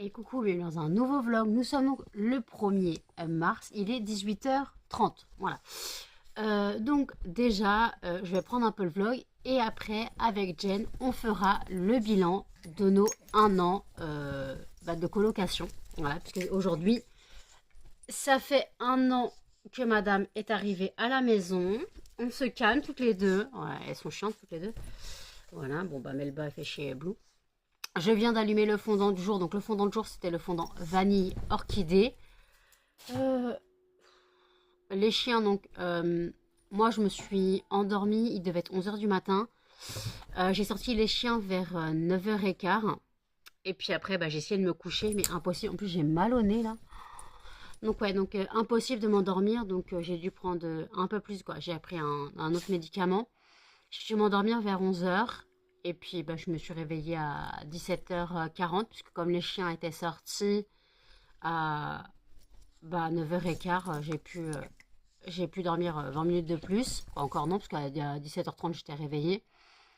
Et coucou, bienvenue dans un nouveau vlog. Nous sommes donc le 1er mars, il est 18h30. Voilà. Donc déjà, je vais prendre un peu le vlog et après, avec Jen, on fera le bilan de nos 1 an de colocation. Voilà, puisque aujourd'hui, ça fait 1 an que madame est arrivée à la maison. On se calme toutes les deux. Ouais, elles sont chiantes toutes les deux. Voilà, bon bah Melba fait chier Blue. Je viens d'allumer le fondant du jour. Donc le fondant du jour, c'était le fondant vanille orchidée. Les chiens, donc, moi je me suis endormie. Il devait être 11h du matin. J'ai sorti les chiens vers 9h15. Et puis après, j'ai essayé de me coucher, mais impossible. En plus, j'ai mal au nez là. Donc ouais, donc impossible de m'endormir. Donc j'ai dû prendre un peu plus, quoi. J'ai pris un autre médicament. J'ai dû m'endormir vers 11h. Et puis, je me suis réveillée à 17h40, puisque comme les chiens étaient sortis à 9h15, j'ai pu dormir 20 minutes de plus. Encore non, parce qu'à 17h30, j'étais réveillée.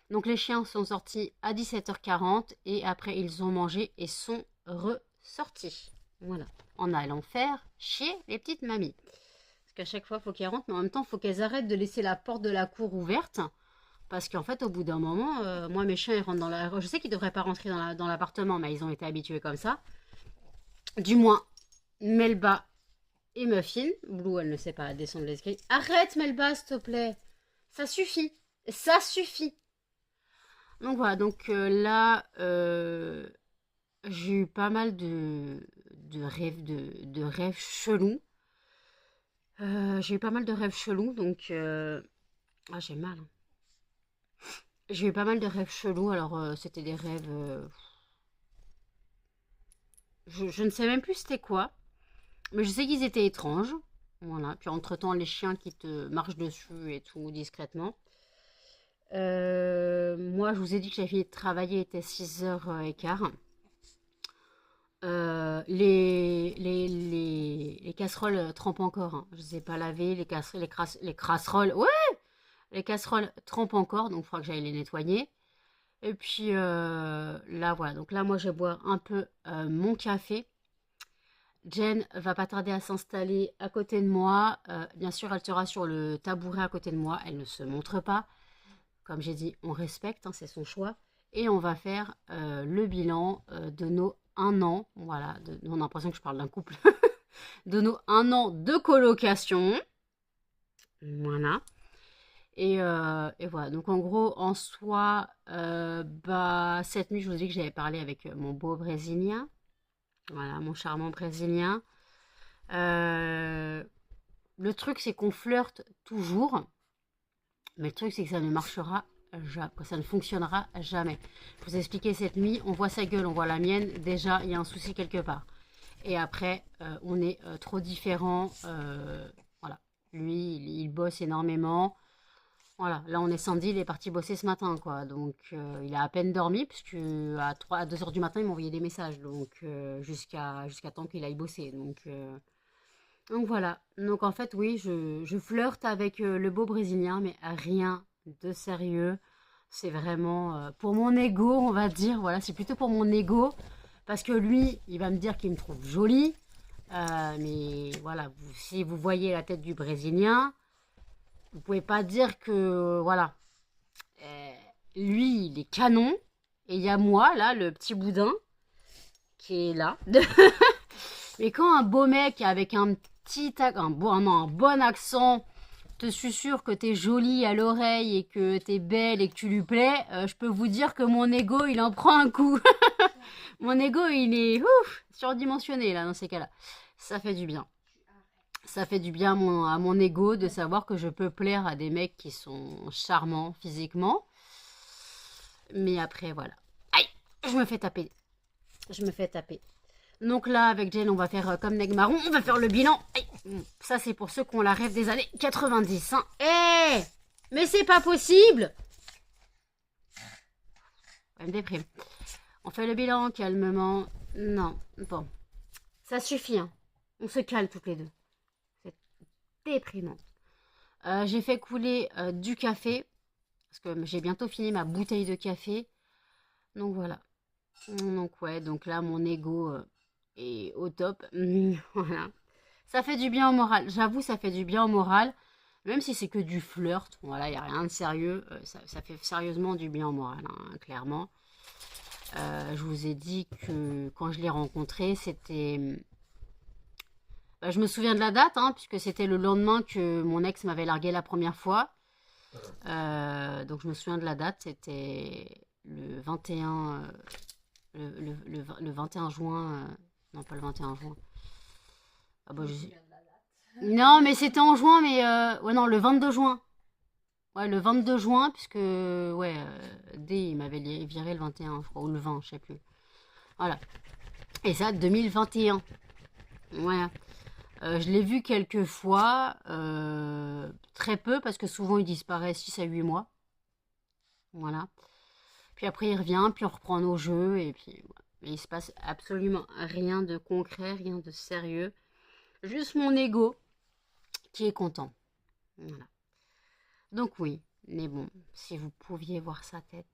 Donc, les chiens sont sortis à 17h40 et après, ils ont mangé et sont ressortis. Voilà. En allant faire chier les petites mamies. Parce qu'à chaque fois, il faut qu'elles rentrent, mais en même temps, il faut qu'elles arrêtent de laisser la porte de la cour ouverte. Parce qu'en fait, au bout d'un moment, moi, mes chiens, ils rentrent dans la... Je sais qu'ils ne devraient pas rentrer dans l'appartement, mais ils ont été habitués comme ça. Du moins, Melba et Muffin. Blue, elle ne sait pas descendre l'escalier. Arrête, Melba, s'il te plaît. Ça suffit. Ça suffit. Donc voilà, donc là, j'ai eu pas mal de rêves chelous. J'ai eu pas mal de rêves chelous, donc... Ah, j'ai mal, hein. J'ai eu pas mal de rêves chelous, alors c'était des rêves... je ne sais même plus c'était quoi, mais je sais qu'ils étaient étranges. Voilà, puis entre-temps, les chiens qui te marchent dessus et tout, discrètement. Moi, je vous ai dit que j'avais fini de travailler, il était 6h15. Les casseroles trempent encore, hein. Je ne les ai pas lavées, les casseroles, ouais, les casseroles trempent encore, donc il faudra que j'aille les nettoyer. Et puis là, voilà. Donc là, moi, je vais boire un peu mon café. Jen va pas tarder à s'installer à côté de moi. Bien sûr, elle sera sur le tabouret à côté de moi. Elle ne se montre pas. Comme j'ai dit, on respecte, hein, c'est son choix. Et on va faire le bilan de nos 1 an. Voilà, on a l'impression que je parle d'un couple. De nos 1 an de colocation. Voilà. Et voilà, donc en gros, en soi, cette nuit, je vous ai dit que j'avais parlé avec mon beau Brésilien. Voilà, mon charmant Brésilien. Le truc, c'est qu'on flirte toujours. Mais le truc, c'est que ça ne marchera jamais, ça ne fonctionnera jamais. Je vous ai expliqué cette nuit, on voit sa gueule, on voit la mienne. Déjà, il y a un souci quelque part. Et après, on est trop différents. Voilà, lui, il bosse énormément. Voilà, là on est samedi, il est parti bosser ce matin, quoi. Donc il a à peine dormi, puisque à 2h du matin, il m'envoyait des messages. Donc jusqu'à temps qu'il aille bosser. Donc voilà. Donc en fait, oui, je flirte avec le beau Brésilien, mais rien de sérieux. C'est vraiment pour mon ego, on va dire. Voilà, c'est plutôt pour mon ego. Parce que lui, il va me dire qu'il me trouve jolie. Mais voilà, si vous voyez la tête du Brésilien, vous pouvez pas dire que, voilà, lui, il est canon. Et il y a moi, là, le petit boudin, qui est là. Mais quand un beau mec avec un bon accent te susurre que t'es jolie à l'oreille et que t'es belle et que tu lui plais, je peux vous dire que mon ego, il en prend un coup. Mon ego, il est surdimensionné, là, dans ces cas-là. Ça fait du bien. Ça fait du bien à mon ego de savoir que je peux plaire à des mecs qui sont charmants physiquement. Mais après, voilà. Aïe, je me fais taper. Je me fais taper. Donc là, avec Jen, on va faire comme Negmaron, on va faire le bilan. Aïe, ça, c'est pour ceux qui ont la rêve des années 90. Hein. Mais c'est pas possible. Elle me déprime. On fait le bilan calmement. Non, bon. Ça suffit, hein. On se calme toutes les deux. C'est déprimant. J'ai fait couler du café. Parce que j'ai bientôt fini ma bouteille de café. Donc voilà. Donc ouais, donc là, mon ego est au top. Voilà. Ça fait du bien au moral. J'avoue, ça fait du bien au moral. Même si c'est que du flirt. Voilà, il n'y a rien de sérieux. Ça fait sérieusement du bien au moral, hein, clairement. Je vous ai dit que quand je l'ai rencontré, c'était... Bah, je me souviens de la date, hein, puisque c'était le lendemain que mon ex m'avait largué la première fois. Donc je me souviens de la date, c'était le 21, le 21 juin. Non, pas le 21 juin. Ah bah, non, mais c'était en juin, mais... ouais, non, le 22 juin. Ouais, le 22 juin, puisque... Ouais, D, il m'avait viré le 21, je crois, ou le 20, je sais plus. Voilà. Et ça, 2021. Ouais. Je l'ai vu quelques fois, très peu, parce que souvent il disparaît 6 à 8 mois. Voilà. Puis après il revient, puis on reprend nos jeux, et puis voilà. Mais il se passe absolument rien de concret, rien de sérieux. Juste mon ego qui est content. Voilà. Donc oui, mais bon, si vous pouviez voir sa tête.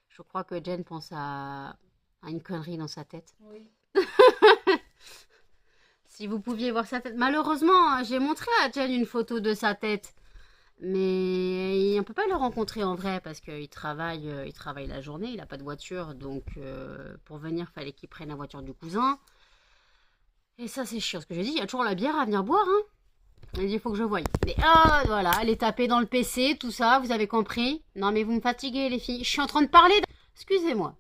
Je crois que Jen pense à une connerie dans sa tête. Oui. Si vous pouviez voir sa tête. Malheureusement, j'ai montré à Jen une photo de sa tête. Mais on ne peut pas le rencontrer en vrai parce qu'il travaille la journée, il n'a pas de voiture. Donc pour venir, il fallait qu'il prenne la voiture du cousin. Et ça, c'est chiant. Ce que je dis, il y a toujours la bière à venir boire. Hein. Il dit, il faut que je voie. Mais voilà, elle est tapée dans le PC, tout ça, vous avez compris? Non, mais vous me fatiguez, les filles. Je suis en train de parler. Excusez-moi.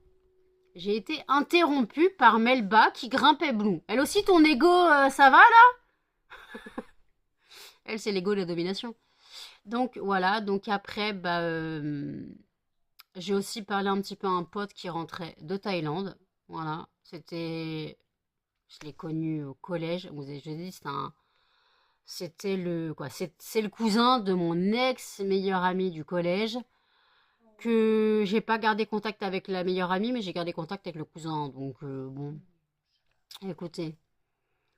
J'ai été interrompue par Melba qui grimpait Blue. Elle aussi, ton ego, ça va là? Elle, c'est l'ego de la domination. Donc voilà, donc après, bah, j'ai aussi parlé un petit peu à un pote qui rentrait de Thaïlande. Voilà, c'était... Je l'ai connu au collège. Vous avez dit, c'était le... Quoi, c'est le cousin de mon ex-meilleur ami du collège. Que j'ai pas gardé contact avec la meilleure amie, mais j'ai gardé contact avec le cousin. Donc, bon, écoutez.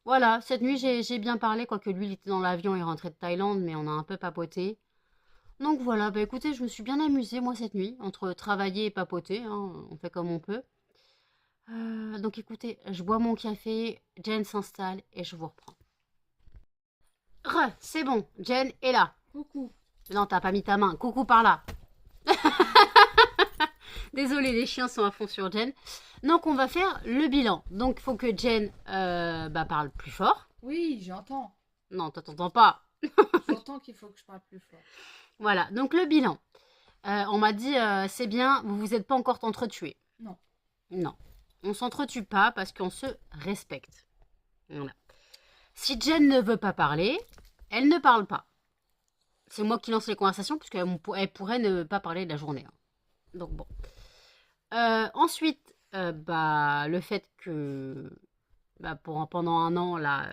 Voilà, cette nuit, j'ai bien parlé, quoique lui, il était dans l'avion, il rentrait de Thaïlande, mais on a un peu papoté. Donc voilà, bah écoutez, je me suis bien amusée, moi, cette nuit, entre travailler et papoter, hein, on fait comme on peut. Donc écoutez, je bois mon café, Jen s'installe et je vous reprends. C'est bon, Jen est là. Coucou. Non, t'as pas mis ta main, coucou par là. Désolée, les chiens sont à fond sur Jen. Donc, on va faire le bilan. Donc, il faut que Jen parle plus fort. Oui, j'entends. Non, t'entends pas. J'entends qu'il faut que je parle plus fort. Voilà, donc le bilan. On m'a dit, c'est bien, vous vous êtes pas encore entretués. Non. Non, on s'entretue pas parce qu'on se respecte. Voilà. Si Jen ne veut pas parler, elle ne parle pas. C'est moi qui lance les conversations puisqu'elle pourrait ne pas parler de la journée. Hein. Donc bon. Ensuite, le fait que pendant un an, là,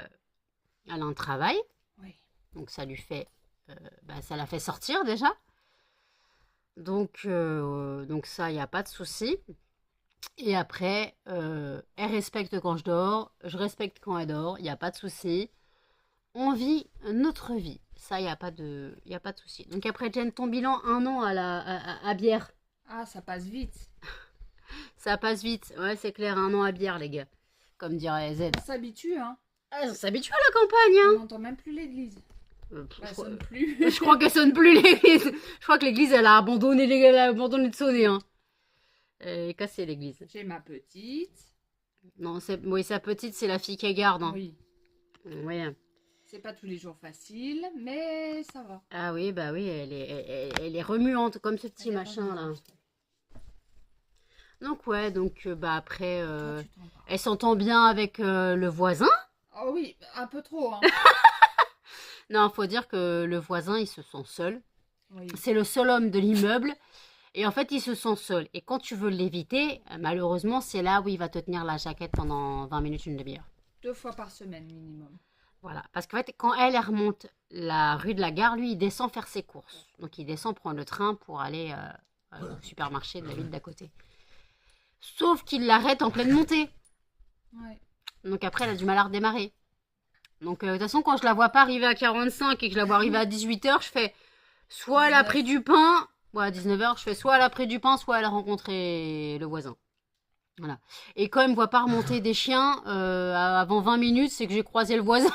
elle a un travail. Oui. Donc ça lui fait... ça la fait sortir déjà. Donc ça, il n'y a pas de souci. Et après, elle respecte quand je dors. Je respecte quand elle dort. Il n'y a pas de souci. On vit notre vie. Ça, il n'y a pas de souci. Donc après, Jen, ton bilan, un an à bière. Ah, ça passe vite. Ça passe vite. Ouais, c'est clair, un an à bière, les gars. Comme dirait Z. On s'habitue, hein. Ah, on s'habitue à la campagne, hein. On n'entend même plus l'église. Elle sonne plus. Je crois qu'elle sonne plus l'église. Je crois que l'église, elle a abandonné de sonner, hein. Elle est cassée, l'église. J'ai ma petite. Non, oui, sa petite, c'est la fille qu'elle garde. Hein. Oui. Ouais. C'est pas tous les jours facile, mais ça va. Ah oui, bah oui, elle est remuante comme ce petit machin, là. Donc ouais, après, elle s'entend bien avec le voisin. Oh oui, un peu trop, hein. Non, faut dire que le voisin, il se sent seul. Oui. C'est le seul homme de l'immeuble. Et en fait, il se sent seul. Et quand tu veux l'éviter, malheureusement, c'est là où il va te tenir la jaquette pendant 20 minutes, une demi-heure. 2 fois par semaine minimum. Voilà. Parce qu'en fait, quand elle remonte la rue de la gare, lui, il descend faire ses courses. Donc, il descend prendre le train pour aller au supermarché de la ville d'à côté. Sauf qu'il l'arrête en pleine montée. Ouais. Donc après, elle a du mal à redémarrer. Donc de toute façon, quand je la vois pas arriver à 45 et que je la vois arriver à 18h, je fais soit elle a pris du pain, ou à 19h, je fais soit elle a pris du pain, soit elle a rencontré le voisin. Voilà. Et quand elle me voit pas remonter des chiens avant 20 minutes, c'est que j'ai croisé le voisin.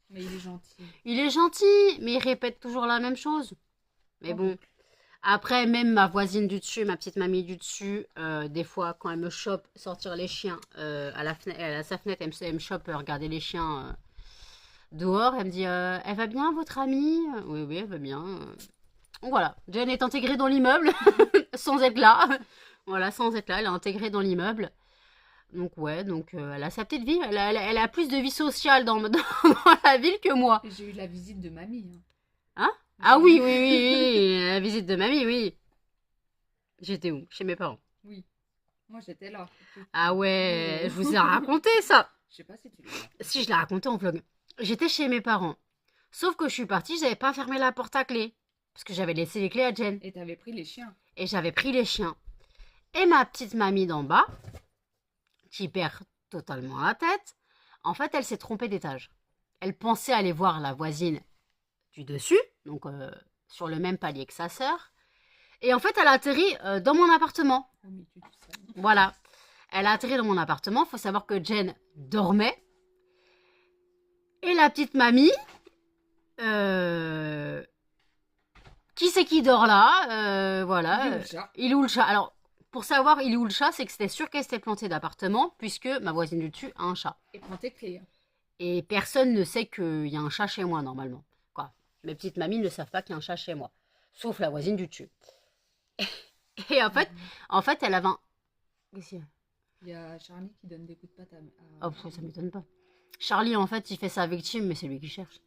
Mais il est gentil. Il est gentil, mais il répète toujours la même chose. Mais bon. Après, même ma voisine du dessus, ma petite mamie du dessus, des fois, quand elle me chope sortir les chiens à sa fenêtre, elle me chope regarder les chiens dehors. Elle me dit elle va bien, votre amie? Oui, oui, elle va bien. Donc voilà, Jen est intégrée dans l'immeuble, sans être là. Voilà, sans être là, elle est intégrée dans l'immeuble. Donc ouais, elle a sa petite vie. Elle a plus de vie sociale dans la ville que moi. J'ai eu la visite de mamie. Hein? Ah oui, oui, oui, oui, la visite de mamie, oui. J'étais où? Chez mes parents. Oui, moi j'étais là. Ah ouais, je vous ai raconté ça. Je sais pas si tu l'as raconté. Si, je l'ai raconté en vlog. J'étais chez mes parents. Sauf que je suis partie, j'avais pas fermé la porte à clé. Parce que j'avais laissé les clés à Jen. Et t'avais pris les chiens. Et j'avais pris les chiens. Et ma petite mamie d'en bas, qui perd totalement la tête, en fait, elle s'est trompée d'étage. Elle pensait aller voir la voisine du dessus, donc sur le même palier que sa sœur. Et en fait, elle a atterri dans mon appartement. Oh, mais tu sais. Voilà. Elle a atterri dans mon appartement. Il faut savoir que Jen dormait. Et la petite mamie... qui c'est qui dort là? Voilà. Il est où le chat? Il est où le chat? Alors, pour savoir il est où le chat, c'est que c'était sûr qu'elle s'était plantée d'appartement, puisque ma voisine du dessus a un chat. Et prends tes clés. Et personne ne sait qu'il y a un chat chez moi, normalement. Quoi. Mes petites mamies ne savent pas qu'il y a un chat chez moi. Sauf la voisine du dessus. Et en fait, elle avait un... Qu'est-ce qu'il y a? Il y a Charlie qui donne des coups de patte Oh, ça m'étonne pas. Charlie, en fait, il fait sa victime, mais c'est lui qui cherche.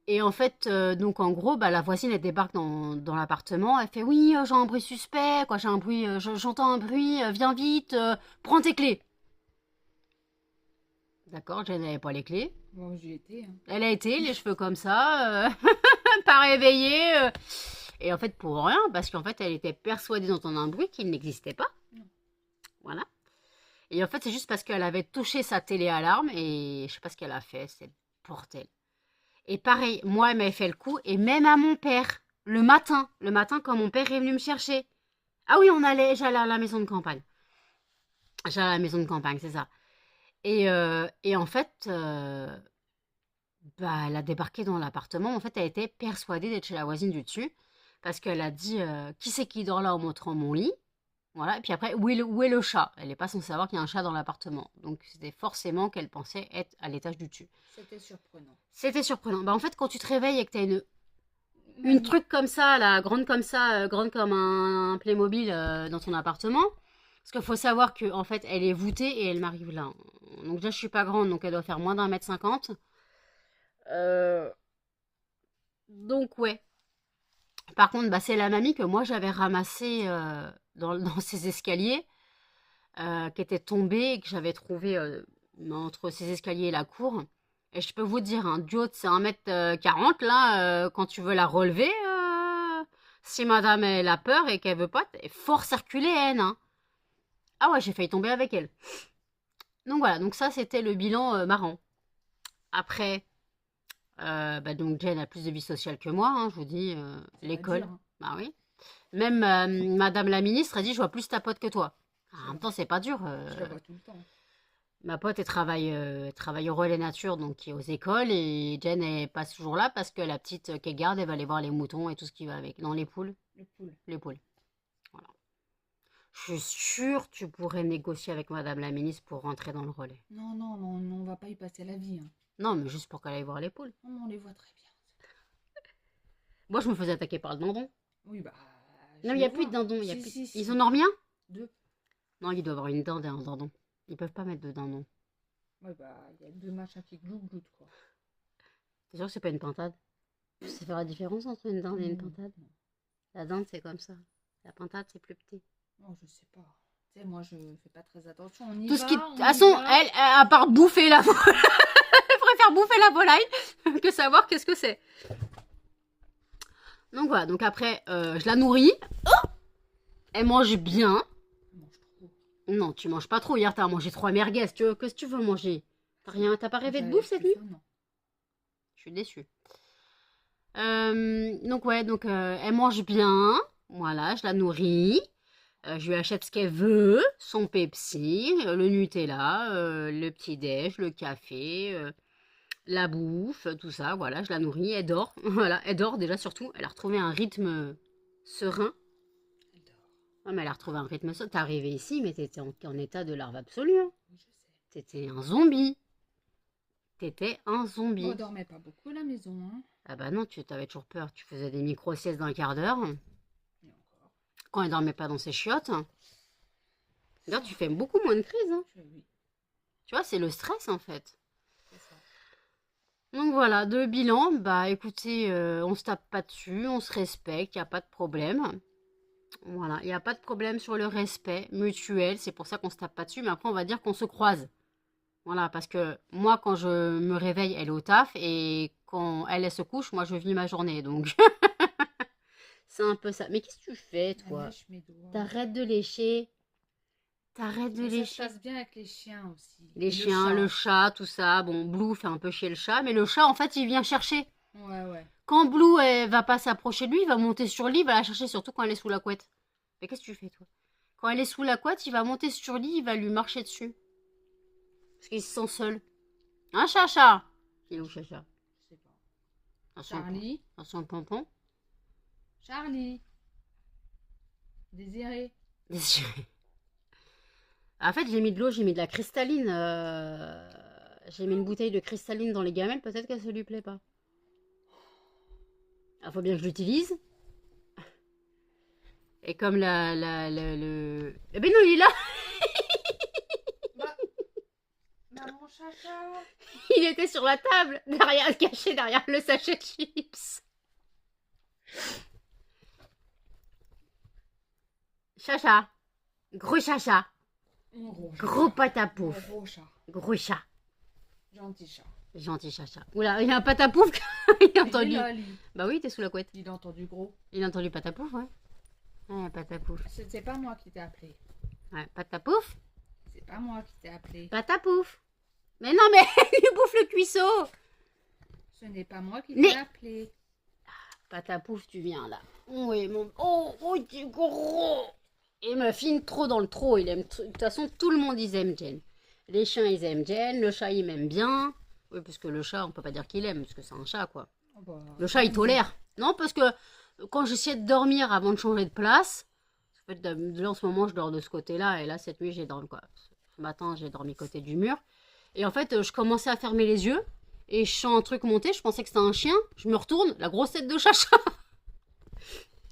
Et en fait, donc en gros, la voisine, elle débarque dans l'appartement. Elle fait, oui, j'ai un bruit suspect, quoi, j'ai un bruit, j'entends un bruit, viens vite, prends tes clés. D'accord, Jen n'avait pas les clés. Bon, j'y étais. Elle a été, les cheveux comme ça, pas réveillée. Et en fait, pour rien, parce qu'en fait, elle était persuadée d'entendre un bruit qui n'existait pas. Non. Voilà. Et en fait, c'est juste parce qu'elle avait touché sa télé-alarme et je sais pas ce qu'elle a fait, c'est le bordel. Et pareil, moi, elle m'avait fait le coup, et même à mon père, le matin quand mon père est venu me chercher. Ah oui, j'allais à la maison de campagne. J'allais à la maison de campagne, c'est ça. Et en fait, elle a débarqué dans l'appartement. En fait, elle était persuadée d'être chez la voisine du dessus, parce qu'elle a dit qui c'est qui dort là en montrant mon lit. Voilà, et puis après, où est le chat? Elle n'est pas censée savoir qu'il y a un chat dans l'appartement. Donc, c'était forcément qu'elle pensait être à l'étage du dessus. C'était surprenant. C'était surprenant. En fait, quand tu te réveilles et que tu as une truc comme ça, là, grande comme ça, grande comme un Playmobil dans ton appartement, parce qu'il faut savoir qu'en fait, elle est voûtée et elle m'arrive là. Donc déjà, je suis pas grande, donc elle doit faire moins d'1,50 m. Donc, ouais. Par contre, c'est la mamie que moi, j'avais ramassée dans ces escaliers, qui était tombée et que j'avais trouvée entre ces escaliers et la cour. Et je peux vous dire, du haut de c'est 1,40 m, là, quand tu veux la relever, si madame elle a peur et qu'elle veut pas, t'es fort circuler, hein. Ah ouais, j'ai failli tomber avec elle. Donc voilà, donc ça c'était le bilan marrant. Après, donc Jen a plus de vie sociale que moi, hein, je vous dis, l'école. Dur, hein. Bah oui. Même madame la ministre a dit, je vois plus ta pote que toi. En même temps, c'est pas dur. Je la vois tout le temps. Ma pote, elle travaille au relais nature, donc qui est aux écoles, et Jen, elle passe toujours là parce que la petite qu'elle garde, elle va aller voir les moutons et tout ce qui va avec. Non, les poules. Le poule. Les poules. Voilà. Je suis sûre tu pourrais négocier avec madame la ministre pour rentrer dans le relais. Non, non, non, non, on va pas y passer la vie. Hein. Non, mais juste pour qu'elle aille voir les poules. Non, on les voit très bien. Moi, je me faisais attaquer par le dindon. Oui, Non, il n'y a plus de dindon. Si. Ils en ont remis un? 2. Non, il doit avoir une dinde et un dindon. Ils peuvent pas mettre de dindon. Oui, il y a 2 machins qui gloutent, quoi. T'es sûr que c'est pas une pintade? Tu sais faire la différence entre une dinde et une pintade? Non. La dinde, c'est comme ça. La pintade, c'est plus petit. Non, je sais pas. Tu sais, moi, je fais pas très attention. On y Tout va, ce qui... De on toute y façon, va. elle, à part bouffer la volaille, elle préfère bouffer la volaille que savoir qu'est-ce que c'est. Donc voilà, donc après, je la nourris. Oh, elle mange bien. Elle mange trop. Non, tu manges pas trop. Hier, t'as mangé 3 merguez. Qu'est-ce que tu veux manger? T'as pas rêvé de bouffe cette nuit? Non. Je suis déçue. Donc ouais, elle mange bien. Voilà, je la nourris. Je lui achète ce qu'elle veut, son Pepsi, le Nutella, le petit-déj, le café, la bouffe, tout ça, voilà, je la nourris, elle dort, voilà, elle dort déjà surtout, elle a retrouvé un rythme serein. Elle dort. Ah, mais elle a retrouvé un rythme serein. T'es arrivé ici, mais t'étais en état de larve absolue, hein. Oui, je sais. T'étais un zombie. T'étais un Bon, zombie. on dormait pas beaucoup à la maison, hein. Ah bah non, tu t'avais toujours peur, tu faisais des micro-siestes d'un quart d'heure, Et encore. quand elle dormait pas dans ses chiottes. D'ailleurs, tu fais beaucoup moins de crises, hein. Oui, Tu vois, c'est le stress, en fait. c'est ça. Donc voilà, de bilan, bah écoutez, on se tape pas dessus, on se respecte, il n'y a pas de problème. Voilà, il n'y a pas de problème sur le respect mutuel, c'est pour ça qu'on se tape pas dessus, mais après on va dire qu'on se croise. Voilà, parce que moi quand je me réveille, elle est au taf, et quand elle se couche, moi je vis ma journée, donc c'est un peu ça. Mais qu'est-ce que tu fais, Elle toi? lèche mes doigts. T'arrêtes de lécher, t'arrêtes de Mais ça se lécher. passe bien avec les chiens aussi. Les Et chiens, le chat, tout ça, bon, Blue fait un peu chier le chat, mais le chat, en fait, il vient chercher. Ouais, ouais. Quand Blue, elle va pas s'approcher de lui, il va monter sur le lit, il va la chercher, surtout quand elle est sous la couette. Mais qu'est-ce que tu fais, toi? Quand elle est sous la couette, il va monter sur le lit, il va lui marcher dessus. Parce qu'il se sent seul. Hein, Chacha? Il est où, Chacha? Je sais pas. Dans son, Charlie. dans son pompon. Charlie. Désiré. Désiré. En fait, j'ai mis de l'eau, j'ai mis de la cristalline. J'ai mis une bouteille de cristalline dans les gamelles, peut-être qu'elle se lui plaît pas. Il faut bien que je l'utilise. Et comme le... Eh ben non, il est là. Maman chacha. Il était sur la table, derrière, caché derrière le sachet de chips. Chacha. Gros chacha. Gros chat. Gros patapouf. Gros chat. Gros chat. Gentil chat. Gentil chacha. Oula, il y a un patapouf. Il a entendu. Il est là, lui. Bah oui, t'es sous la couette. Il a entendu gros. Il a entendu patapouf, ouais. Ouais, patapouf. C'est pas moi qui t'ai appelé. Ouais, patapouf. C'est pas moi qui t'ai appelé. Patapouf. Mais non, mais il bouffe le cuisseau. Ce n'est pas moi qui Mais- t'ai appelé. Patapouf, tu viens là. Oui, mon... Oh, t'es gros. Et me fine trop dans le trop. Il aime... De toute façon, tout le monde, ils aiment Jen. Les chiens, ils aiment Jen. Le chat, il m'aime bien. Oui, parce que le chat, on peut pas dire qu'il aime, parce que c'est un chat, quoi. Oh bah, Le chat, il tolère. Non, parce que quand j'essayais de dormir avant de changer de place, en fait, là, en ce moment, je dors de ce côté-là. Et là, cette nuit, j'ai dormi, quoi. Ce matin, j'ai dormi côté du mur. Et en fait, je commençais à fermer les yeux. Et je sens un truc monter. Je pensais que c'était un chien. Je me retourne. La grosse tête de Chacha.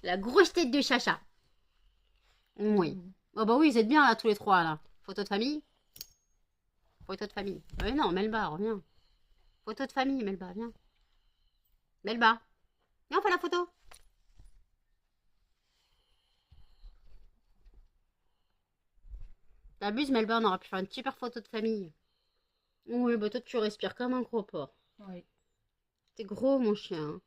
La grosse tête de Chacha. Oui. Oh bah oui, vous êtes bien là, tous les trois, là. Photo de famille. Photo de famille. Mais non, Melba, reviens. Photo de famille, Melba, viens. Melba. Viens, on fait la photo. T'abuses, Melba, on aurait pu faire une super photo de famille. Oui, bah toi, tu respires comme un gros porc. Oui. T'es gros, mon chien.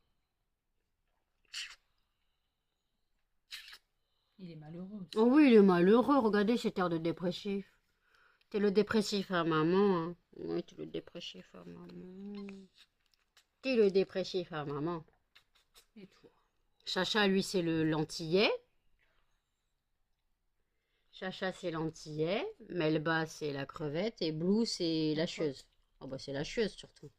Il est malheureux aussi. Oh oui, il est malheureux. Regardez cet air de dépressif. T'es le dépressif à maman. Hein. Oui, t'es le dépressif à maman. T'es le dépressif à maman. Et toi? Chacha, lui, c'est le lantillais. Chacha, c'est l'antillais. Melba, c'est la crevette. Et Blue, c'est la chieuse. Oh bah, c'est la chieuse, surtout.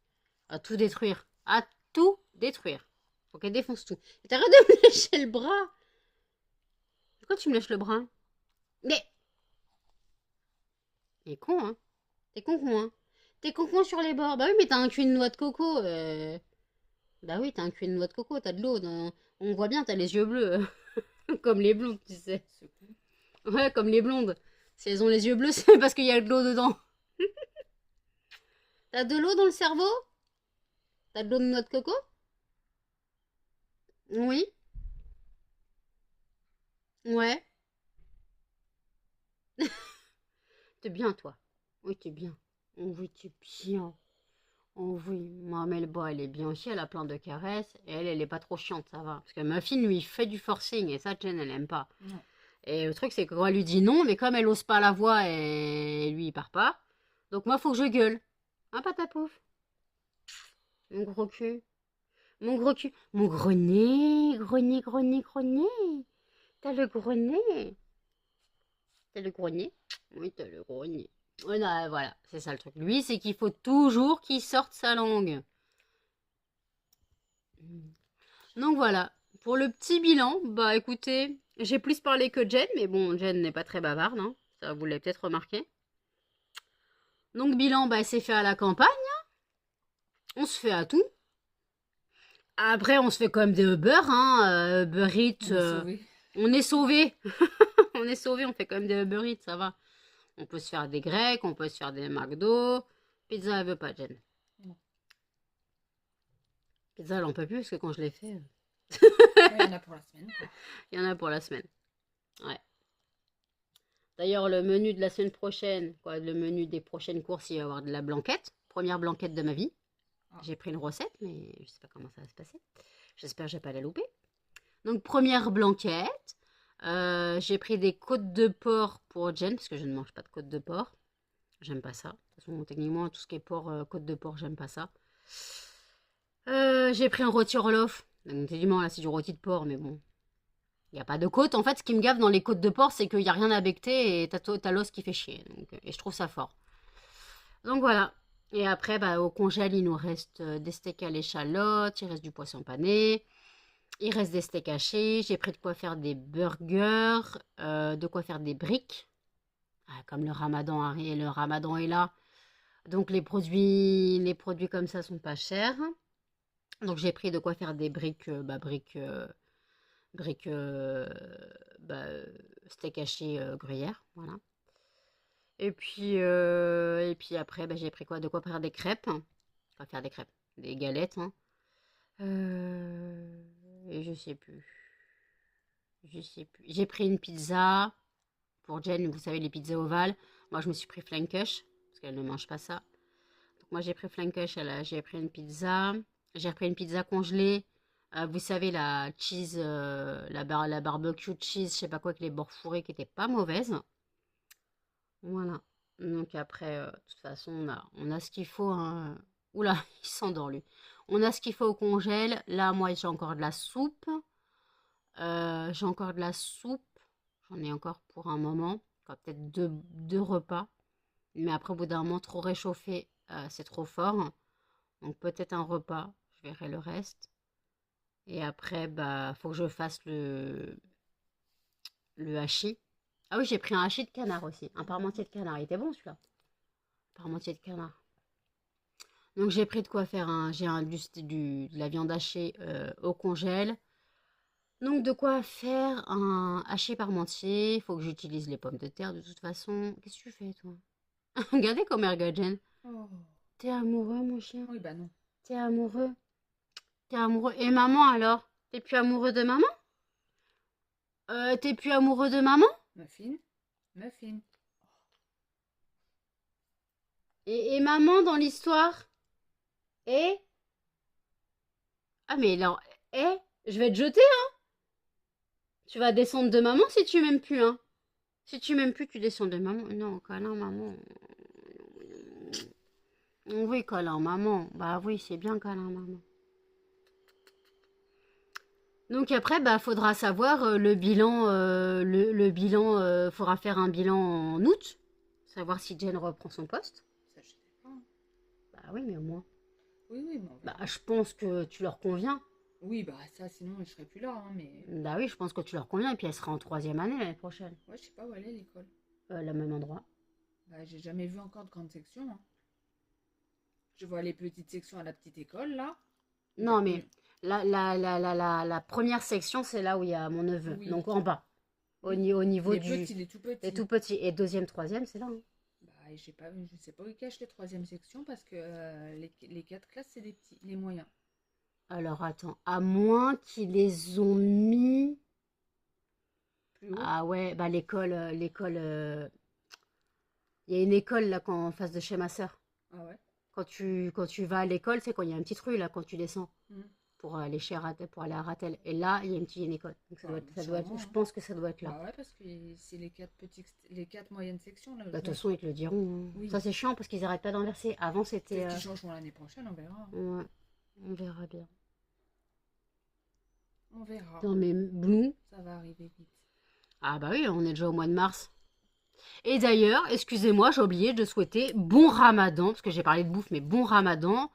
À tout détruire. À tout détruire. Faut qu'elle défonce tout. Et t'arrêtes de me lécher le bras. Pourquoi tu me lèches le bras? Mais... T'es con, hein? T'es con, hein? T'es con sur les bords. Bah oui, mais t'as un cul de noix de coco. Bah oui, t'as un cul de noix de coco, t'as de l'eau. On voit bien, t'as les yeux bleus. Comme les blondes, tu sais. Ce coup. Ouais, comme les blondes. Si elles ont les yeux bleus, c'est parce qu'il y a de l'eau dedans. T'as de l'eau dans le cerveau? T'as de l'eau de noix de coco? Oui. Ouais. T'es bien, toi. Oui, t'es bien. Oh oui, t'es bien. Oh oui, moi, Melba, elle est bien aussi, elle a plein de caresses. Et elle est pas trop chiante, ça va. Parce que ma fille, lui, fait du forcing, et ça, Jen, elle aime pas. Non. Et le truc, c'est que quand elle lui dit non, mais comme elle ose pas la voix, et lui, il part pas. Donc moi, faut que je gueule. Hein, patapouf? Mon gros cul. Mon gros cul. Mon gros nez. Gros nez, gros nez, gros nez. T'as le gros nez. T'as le grenier? Oui, t'as le grenier. Voilà, c'est ça le truc. Lui, c'est qu'il faut toujours qu'il sorte sa langue. Donc voilà, pour le petit bilan, bah écoutez, j'ai plus parlé que Jen, mais bon, Jen n'est pas très bavarde, hein. Ça vous l'avez peut-être remarqué. Donc bilan, bah c'est fait à la campagne, on se fait à tout. Après, on se fait quand même des Uber, hein, Uber Eats, On est sauvés. on est sauvé. On est sauvé, on fait quand même des Uber Eats, ça va. On peut se faire des Grecs, on peut se faire des McDo. Pizza, elle veut pas, Jen. Non. Pizza, elle en peut plus parce que quand je l'ai fait, Ouais, il y en a pour la semaine, quoi. il y en a pour la semaine. Ouais. D'ailleurs, le menu de la semaine prochaine, quoi, le menu des prochaines courses, il va y avoir de la blanquette. Première blanquette de ma vie. Ah. J'ai pris une recette, mais je sais pas comment ça va se passer. J'espère que je vais pas la louper. Donc, première blanquette. J'ai pris des côtes de porc pour Jen, parce que je ne mange pas de côtes de porc. J'aime pas ça. De toute façon, techniquement, tout ce qui est porc, côte de porc, j'aime pas ça. J'ai pris un rôti Orloff. Donc, techniquement, là, c'est du rôti de porc, mais bon. Il n'y a pas de côte. En fait, ce qui me gave dans les côtes de porc, c'est qu'il n'y a rien à becter et t'as l'os qui fait chier. Donc, et je trouve ça fort. Donc voilà. Et après, bah, au congèle, il nous reste des steaks à l'échalote, il reste du poisson pané, il reste des steaks hachés. J'ai pris de quoi faire des burgers, de quoi faire des briques. Ah, comme le ramadan arrive, le ramadan est là. Donc les produits comme ça sont pas chers. Donc j'ai pris de quoi faire des briques, briques bah, steak haché gruyère, voilà. Et puis après, bah, j'ai pris quoi? De quoi faire des crêpes. Quoi faire des crêpes? Des galettes, hein. Et je sais plus. Je sais plus. J'ai pris une pizza. Pour Jen, vous savez, les pizzas ovales. Moi, je me suis pris Flankush, parce qu'elle ne mange pas ça. Donc moi, j'ai pris Flankush, j'ai pris une pizza. J'ai pris une pizza congelée. Vous savez, la cheese, la barbecue cheese, je sais pas quoi, avec les bords fourrés qui étaient pas mauvaises. Voilà. Donc après, de toute façon, on a ce qu'il faut, hein. Oula, il s'endort lui. On a ce qu'il faut au congèle. Là, moi, j'ai encore de la soupe. J'ai encore de la soupe. J'en ai encore pour un moment. Enfin, peut-être deux repas. Mais après, au bout d'un moment, trop réchauffé, c'est trop fort. Donc peut-être un repas. Je verrai le reste. Et après, bah, faut que je fasse le hachis. Ah oui, j'ai pris un hachis de canard aussi. Un parmentier de canard. Il était bon celui-là. Parmentier de canard. Donc j'ai pris de quoi faire de la viande hachée au congèle. Donc de quoi faire un hachis parmentier. Il faut que j'utilise les pommes de terre de toute façon. Qu'est-ce que tu fais toi? Regardez comme elle regarde Jen. Oh. T'es amoureux mon chien? Oui, bah non. T'es amoureux? T'es amoureux. Et maman alors? T'es plus amoureux de maman? T'es plus amoureux de maman? Muffin. Muffin. Et maman dans l'histoire? Et? Ah mais alors, je vais te jeter, hein? Tu vas descendre de maman si tu m'aimes plus, hein? Si tu m'aimes plus, tu descends de maman. Non, câlin, maman. Oui, câlin, maman. Bah oui, c'est bien câlin, maman. Donc après, bah faudra savoir le bilan. Le bilan, faudra faire un bilan en août. Savoir si Jen reprend son poste. Ça, je sais pas. Bah oui, mais au moins. Oui, oui, mais on verra. Bah je pense que tu leur conviens. Oui, bah ça, sinon, je serais plus là, hein, mais... Bah oui, je pense que tu leur conviens. Et puis elle sera en troisième année l'année prochaine. Ouais, je sais pas où elle est, l'école. Le même endroit. Bah, j'ai jamais vu encore de grande section, hein. Je vois les petites sections à la petite école, là. Non, mais la première section, c'est là où il y a mon neveu. Oui. Donc en bas. Au niveau Les du. petits, les tout petits. Les tout petits. Et deuxième, troisième, c'est là, hein. Bah, je sais pas, je sais pas où ils cachent les troisième sections parce que les quatre classes, c'est des petits, les moyens. Alors attends, à moins qu'ils les ont mis. Plus haut. Ah ouais, bah l'école. Il y a une école là en face de chez ma sœur. Ah ouais. Quand tu vas à l'école, c'est quand il y a une petite rue là, quand tu descends. Mm. Pour aller pour aller à Ratel. Et là, il y a une école. Donc ça Ah, doit être, sûrement, je hein. pense que ça doit être là. Bah ouais, parce que c'est les quatre moyennes sections, là. Bah, de toute façon, ils te le diront, hein. Oui. Ça, c'est chiant parce qu'ils arrêtent pas d'inverser. Avant, c'était. Peut-être qu'ils changeront l'année prochaine, on verra. Ouais, on verra bien. On verra. Non, mais Blue. Ça va arriver vite. Ah, bah oui, on est déjà au mois de mars. Et d'ailleurs, excusez-moi, j'ai oublié de souhaiter bon ramadan, parce que j'ai parlé de bouffe, mais bon ramadan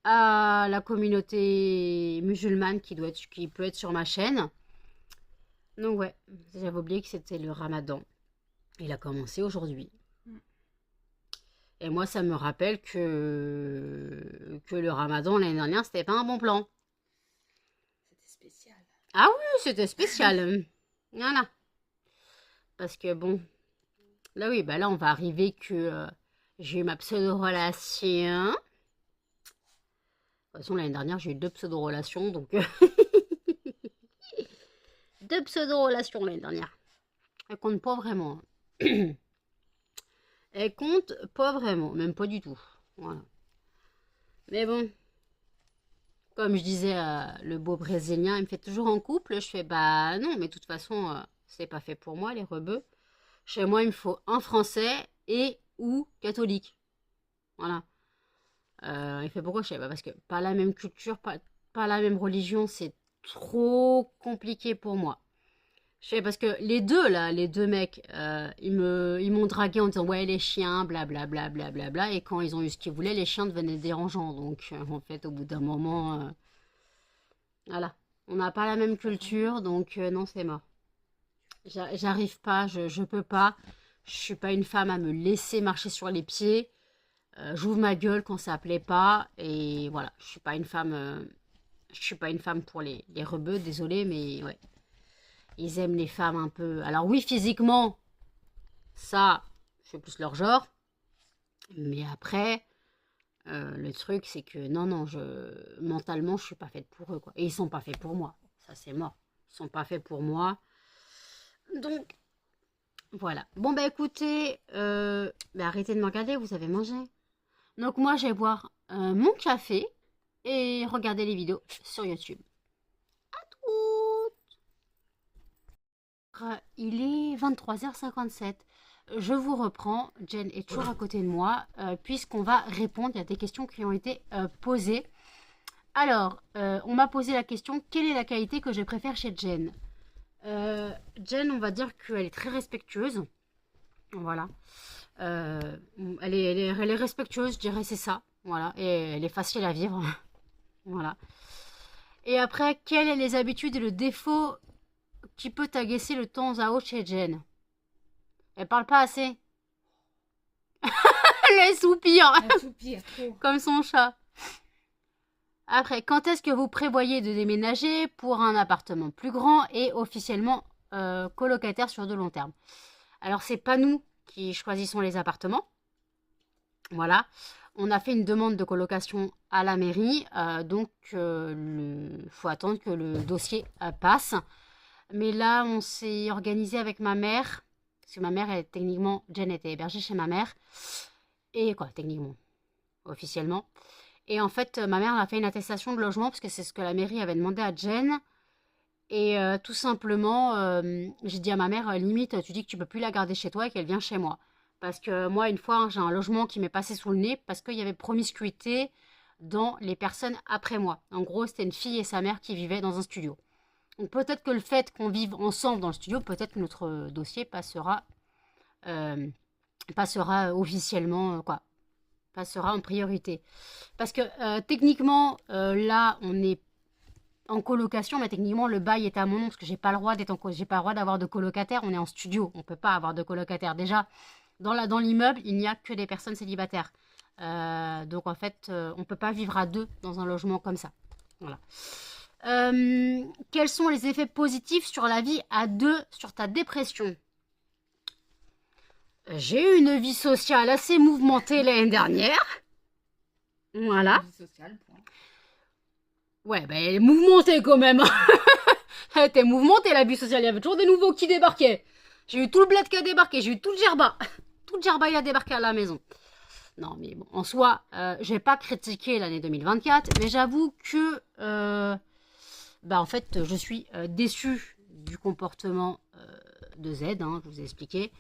à la communauté musulmane qui peut être sur ma chaîne. Donc ouais, j'avais oublié que c'était le ramadan. Il a commencé aujourd'hui. Et moi, ça me rappelle que le ramadan l'année dernière, c'était pas un bon plan. C'était spécial. Ah oui, c'était spécial. Voilà. Parce que bon, là oui, bah là on va arriver que j'ai eu ma pseudo-relation. De toute façon, l'année dernière, j'ai eu 2 pseudo-relations, donc 2 pseudo-relations l'année dernière. Elle compte pas vraiment. Elle compte pas vraiment, même pas du tout. Voilà. Mais bon, comme je disais à le beau Brésilien, il me fait toujours en couple. Je fais, bah non, mais de toute façon, c'est pas fait pour moi, les rebeux. Chez moi, il me faut un Français et ou catholique. Voilà. Il fait pourquoi? Je sais pas, parce que pas la même culture, pas la même religion, c'est trop compliqué pour moi. Je sais, parce que les deux, là, les deux mecs, ils m'ont dragué en disant, ouais, les chiens, blablabla, blablabla, et quand ils ont eu ce qu'ils voulaient, les chiens devenaient dérangeants. Donc, en fait, au bout d'un moment, voilà. On n'a pas la même culture, donc non, c'est mort. J'arrive pas, je peux pas. Je suis pas une femme à me laisser marcher sur les pieds. J'ouvre ma gueule quand ça plaît pas, et voilà. Je suis pas une femme pour les rebeux, désolé, mais ouais. Ils aiment les femmes un peu. Alors oui, physiquement, ça, c'est plus leur genre. Mais après, le truc, c'est que non, mentalement, je suis pas faite pour eux, quoi. Et ils sont pas faits pour moi. Ça, c'est mort. Ils sont pas faits pour moi. Donc, voilà. Bon, bah écoutez, arrêtez de me regarder, vous avez mangé. Donc moi, je vais boire mon café et regarder les vidéos sur YouTube. À tout. Il est 23h57. Je vous reprends. Jen est toujours à côté de moi, puisqu'on va répondre. Il y a des questions qui ont été posées. Alors, on m'a posé la question, quelle est la qualité que je préfère chez Jen? Jen, on va dire qu'elle est très respectueuse. Voilà. Elle est respectueuse, je dirais, c'est ça. Voilà. Et elle est facile à vivre. Voilà. Et après, quelles sont les habitudes et le défaut qui peut t'agacer le temps à autre chez Jen? Elle parle pas assez. Elle soupire. Elle soupire trop. Comme son chat. Après, quand est-ce que vous prévoyez de déménager pour un appartement plus grand et officiellement colocataire sur de long terme? Alors, c'est pas nous qui choisissons les appartements. Voilà. On a fait une demande de colocation à la mairie, donc il faut attendre que le dossier passe. Mais là, on s'est organisé avec ma mère, parce que ma mère, techniquement, Jen était hébergée chez ma mère. Et quoi, techniquement, officiellement. Et en fait, ma mère a fait une attestation de logement, parce que c'est ce que la mairie avait demandé à Jen. Et tout simplement, j'ai dit à ma mère, limite, tu dis que tu peux plus la garder chez toi et qu'elle vient chez moi. Parce que moi, une fois, j'ai un logement qui m'est passé sous le nez parce qu'il y avait promiscuité dans les personnes après moi. En gros, c'était une fille et sa mère qui vivaient dans un studio. Donc peut-être que le fait qu'on vive ensemble dans le studio, peut-être que notre dossier passera officiellement, passera en priorité. Parce que techniquement, là, on est en colocation, mais techniquement, le bail est à mon nom, parce que j'ai pas le droit j'ai pas le droit d'avoir de colocataire. On est en studio, on peut pas avoir de colocataire. Déjà, dans l'immeuble, il n'y a que des personnes célibataires. Donc en fait, on peut pas vivre à deux dans un logement comme ça. Voilà. Quels sont les effets positifs sur la vie à deux, sur ta dépression? J'ai eu une vie sociale assez mouvementée l'année dernière. Voilà. Vie sociale, point. Ouais, bah elle est mouvementée quand même. Elle était mouvementée la vie sociale. Il y avait toujours des nouveaux qui débarquaient. J'ai eu tout le bled qui a débarqué. J'ai eu tout le Djerba. Tout le Djerba, il a débarqué à la maison. Non, mais bon, en soi, j'ai pas critiqué l'année 2024, mais j'avoue que, en fait, je suis déçue du comportement de Z, hein, je vous ai expliqué.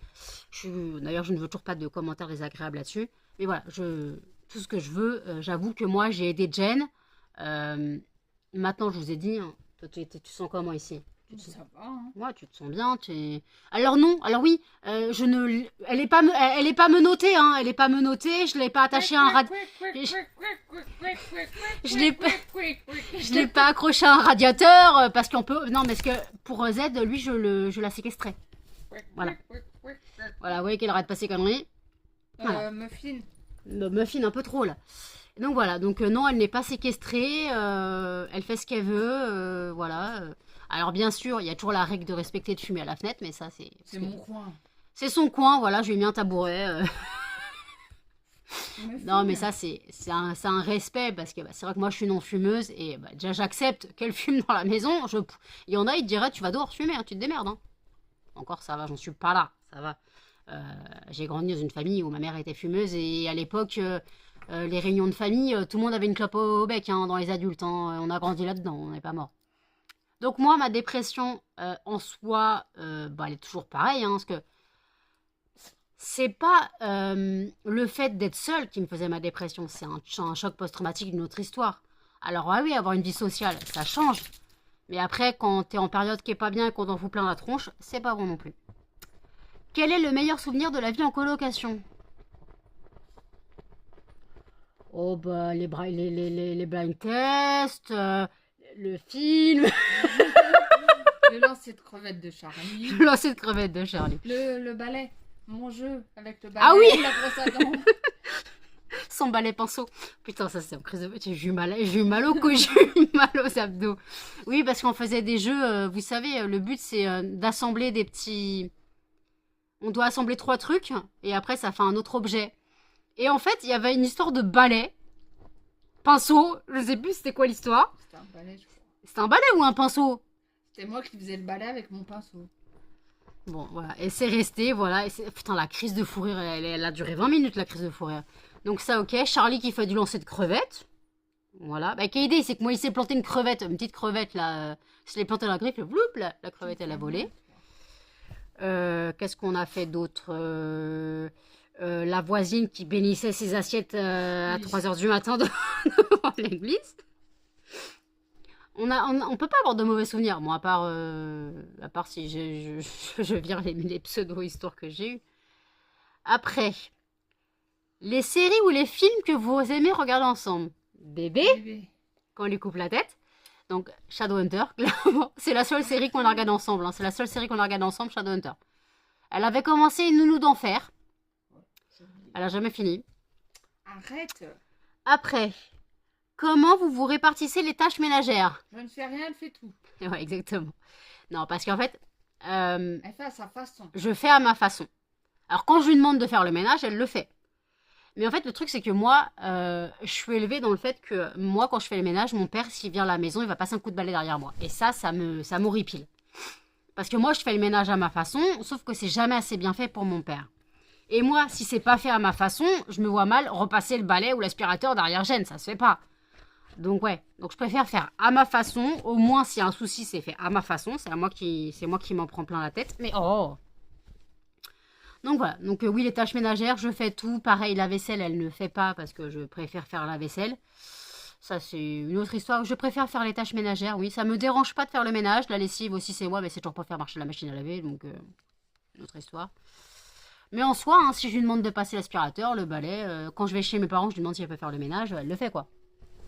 D'ailleurs, je ne veux toujours pas de commentaires désagréables là-dessus. Mais voilà, tout ce que je veux, j'avoue que moi, j'ai aidé Jen. Maintenant, je vous ai dit, hein, tu sens comment ici? Ça va, hein. Ouais, tu te sens bien. Alors non, alors oui, elle est pas, elle est pas menottée, hein. Elle est pas menottée. Je l'ai pas attachée à un je l'ai pas accroché à un radiateur parce qu'on peut. Non, mais parce que pour Z, lui, je la séquestrais. Voilà. Voilà, vous voyez qu'elle arrête pas ses conneries. Voilà. Muffin. Muffin un peu trop là. Donc voilà, donc non, elle n'est pas séquestrée, elle fait ce qu'elle veut, voilà. Alors bien sûr, il y a toujours la règle de respecter de fumer à la fenêtre, mais ça c'est... C'est mon coin. C'est son coin, voilà, je lui ai mis un tabouret. Non mais ça c'est un respect, parce que c'est vrai que moi je suis non-fumeuse, et déjà j'accepte qu'elle fume dans la maison. Il y en a, ils te diraient tu vas dehors fumer, hein, tu te démerdes. Hein. Encore ça va, j'en suis pas là, ça va. J'ai grandi dans une famille où ma mère était fumeuse, et à l'époque... les réunions de famille, tout le monde avait une clope au bec, hein, dans les adultes. Hein, on a grandi là-dedans, on n'est pas mort. Donc moi, ma dépression en soi, elle est toujours pareille, hein, parce que c'est pas le fait d'être seule qui me faisait ma dépression, c'est un choc post-traumatique d'une autre histoire. Alors oui, avoir une vie sociale, ça change. Mais après, quand t'es en période qui est pas bien et qu'on t'en fout plein la tronche, c'est pas bon non plus. Quel est le meilleur souvenir de la vie en colocation ? Oh les blind tests, le film, Le lancer de crevettes de Charlie. le lancer de crevettes de Charlie. Le balai. Mon jeu avec le balai. Ah oui, et la brosse à dents. son balai pinceau. Putain, ça c'est un crise de... J'ai eu mal au cou, j'ai eu mal aux abdos. Oui, parce qu'on faisait des jeux, vous savez, le but c'est d'assembler des petits... On doit assembler 3 trucs, et après ça fait un autre objet. Et en fait, il y avait une histoire de balai, pinceau, je sais plus c'était quoi l'histoire. C'était un balai, je crois. C'était un balai ou un pinceau ? C'était moi qui faisais le balai avec mon pinceau. Bon, voilà, et c'est resté, voilà. Putain, la crise de fou rire, elle a duré 20 minutes, la crise de fou rire. Donc ça, ok. Charlie qui fait du lancer de crevettes. Voilà. Quelle idée, c'est que moi, il s'est planté une crevette, une petite crevette, là. Il se l'est planté dans la griffe, vloup, la crevette, elle a volé. Qu'est-ce qu'on a fait d'autre la voisine qui bénissait ses assiettes à 3h du matin devant l'église. On peut pas avoir de mauvais souvenirs, moi, à part si je vire les pseudo-histoires que j'ai eues. Après, les séries ou les films que vous aimez regarder ensemble. Bébé, quand on lui coupe la tête. Donc, Shadowhunter, clairement. C'est la seule série qu'on a regardée ensemble. Hein. C'est la seule série qu'on a regardée ensemble, Shadowhunter. Elle avait commencé Une nounou d'enfer. Elle a jamais fini. Arrête. Après, comment vous répartissez les tâches ménagères ? Je ne fais rien, elle fait tout. Ouais, exactement. Non, parce qu'en fait... elle fait à sa façon. Je fais à ma façon. Alors, quand je lui demande de faire le ménage, elle le fait. Mais en fait, le truc, c'est que moi, je suis élevée dans le fait que moi, quand je fais le ménage, mon père, s'il vient à la maison, il va passer un coup de balai derrière moi. Et ça m'horripile. Parce que moi, je fais le ménage à ma façon, sauf que c'est jamais assez bien fait pour mon père. Et moi, si c'est pas fait à ma façon, je me vois mal repasser le balai ou l'aspirateur derrière Jeanne, ça se fait pas. Donc ouais, donc je préfère faire à ma façon, au moins s'il y a un souci, c'est fait à ma façon, c'est moi qui m'en prends plein la tête, mais oh. Donc voilà, donc oui, les tâches ménagères, je fais tout, pareil, la vaisselle, elle ne fait pas parce que je préfère faire la vaisselle. Ça, c'est une autre histoire. Je préfère faire les tâches ménagères, oui. Ça me dérange pas de faire le ménage. La lessive aussi, c'est moi, mais c'est toujours pour faire marcher la machine à laver, donc une autre histoire. Mais en soi, hein, si je lui demande de passer l'aspirateur, le balai, quand je vais chez mes parents, je lui demande si elle peut faire le ménage, elle le fait, quoi.